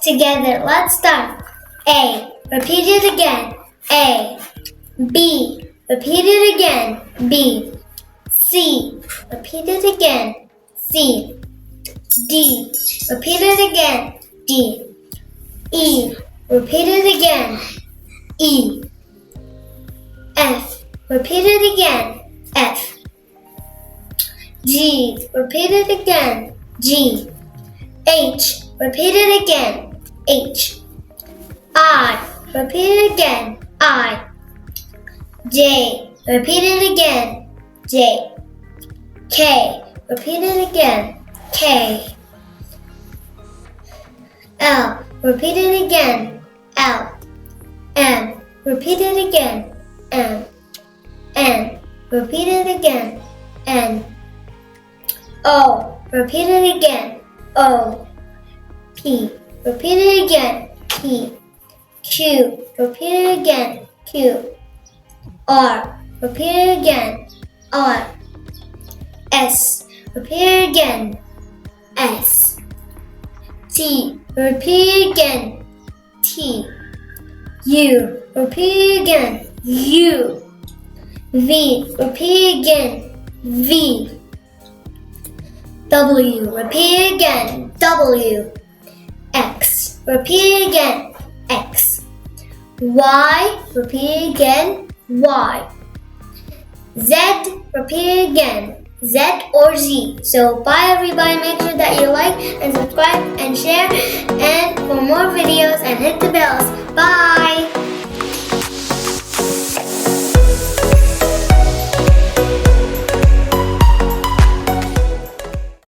Together, let's start. A. Repeat it again. A. B. Repeat it again. B. C. Repeat it again. C. D. Repeat it again. D. E. Repeat it again. E. F. Repeat it again. F. G. Repeat it again. G. H. Repeat it again. H. I. Repeat it again. I. J. Repeat it again. J. K. Repeat it again. K. L. Repeat it again. L. M. Repeat it again. M. N. Repeat it again. N. O. Repeat it again. O. P. Repeat it again. P. Q. Repeat it again. Q. R. Repeat it again. R. S. Repeat it again. S. T. Repeat it again. T. U. Repeat it again. U. V. Repeat it again. V. W. Repeat it again. W. X. Repeat it again. X. Y. Repeat it again. Y. Z. Repeat it again. Z or Z. So bye everybody. Make sure that you like and subscribe and share, and for more videos and hit the bells.